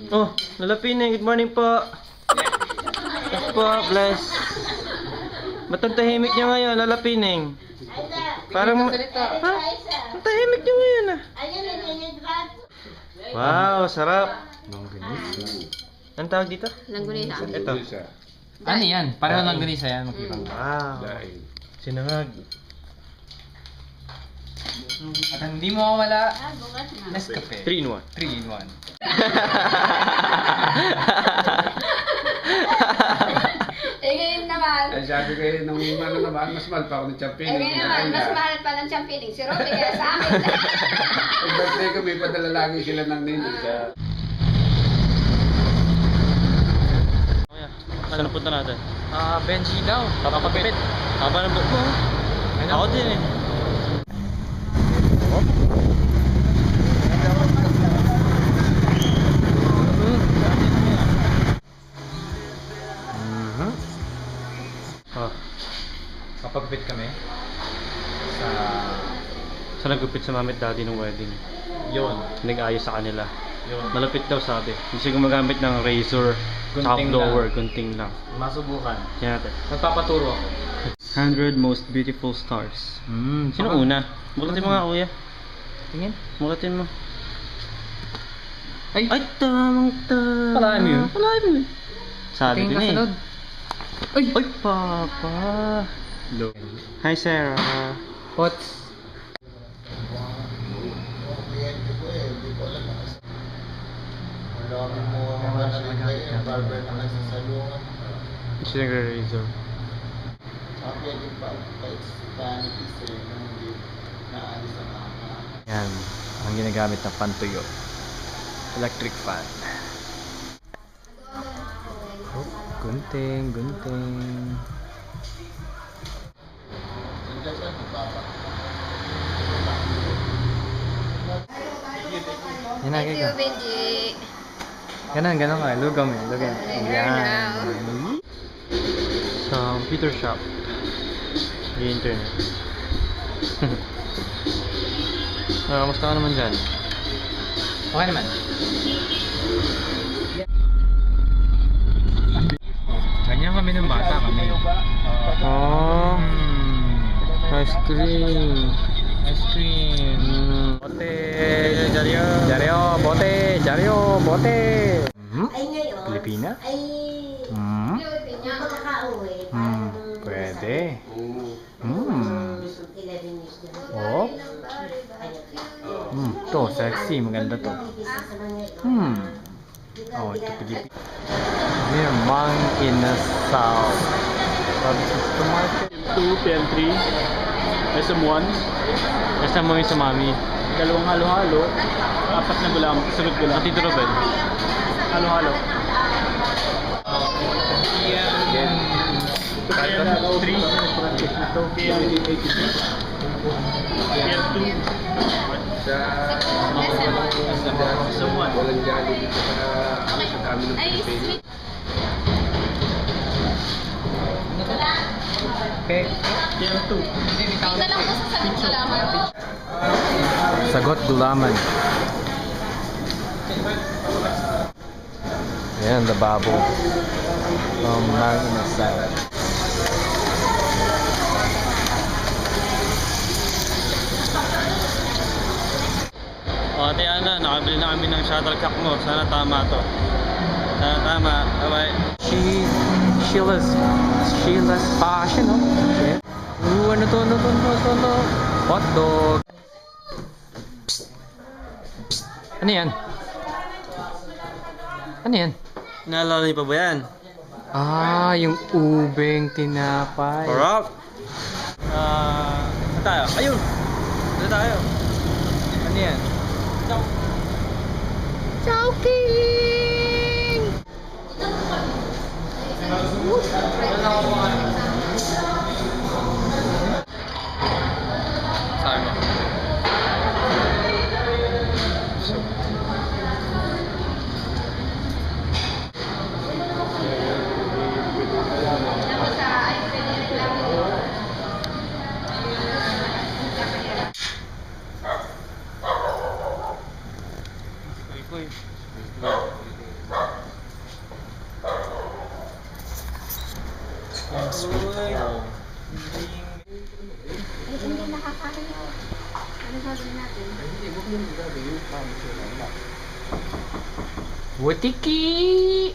Oh, Lalapining, good morning po. Yes po, bless. Ba't ang tahimik niyo ngayon, Lalapining? Parang... Ha? Ang tahimik niyo ngayon ah. Wow, sarap. Anong tawag dito? Langgunisa. Ito. Ano yan? Pareho lang ganisa yan. Wow. Sinangag. At hindi mo mawala Nescafe. 3 in 1. 3 in 1. Eh ngayon naman. Ay, sabi kayo nung ano naman, mas mahal pa ako ng champion. Eh ngayon naman, mas mahal pa ng champion. Si Robby kaya sa amin. Pag-birthday ko, may padala lagi sila ng nini sa... Saan punta natin? Benji daw. Papapapit. Haba ng buhok mo. Ako din eh. Kapagpit kami Sa nagupit sa mami at daddy ng wedding. yun. Nag-ayos sa kanila. Yun. Malapit daw sabi. Hindi siya gumagamit ng razor, top Gunting blower, lang. gunting lang. Masubukan. Yan natin. Magpapaturo ako. 100 most beautiful stars. Sino una? Mulatin mo nga kuya. Tingin. Mulatin mo. Ay! Ay, tamang tama. Palahin mo yun? Palahin mo yun. Sabi Tingin ko ka na sunod. eh. Ay, papa. Hello. Hi, Sarah. Pots. Siya nagre-razor. Yan. Ang ginagamit na pantuyo. Electric fan. Oh, gunting, gunting. Yan na, Thank you, Benji. Ganon, ganon ka. Lugaw mo. Lugaw. Yan. Sa computer shop. Di internet. Kamusta ka naman dyan? Okay naman. Ganyan kami ng bata kami. Oh, ice cream. Ice cream. Bote. Jaryo. Jaryo, bote. Jaryo, bote. Ay ngayon, Pilipina? ay Hmm? makakauwi. Pwede. 11 years na. Oh. To, sexy. Maganda to. Oh, ito Pilipina. Here, Mang Inasal. Supermarket. 2, PM3, SM1. Basta mo yung sa mami. Dalawang halo-halo, 4 na gulam, sunod gulam. Tito Robel. Halo-halo. PM2. Sa walang jali dito sa kami ng Pilipino. Okay. PM2. Isa lang po sa sagot gulaman. Sagot gulaman. Ayan, the bubble. From Mang Inasal. O, Ate Ana, nakabili na kami ng shuttlecock mo. Sana tama to. Sana tama. Bye-bye. Sheila's fashion, no? Okay. Ano to, hot dog. Psst. Psst. Ano yan? Ano yan? Naalala niyo pa ba yan? Ah, yung ubeng tinapay. Correct. Saan tayo? Ayun! Saan tayo? Ano yan? Sabi mo. Hindi nakakain yun. Ano gagawin natin? Wutiki!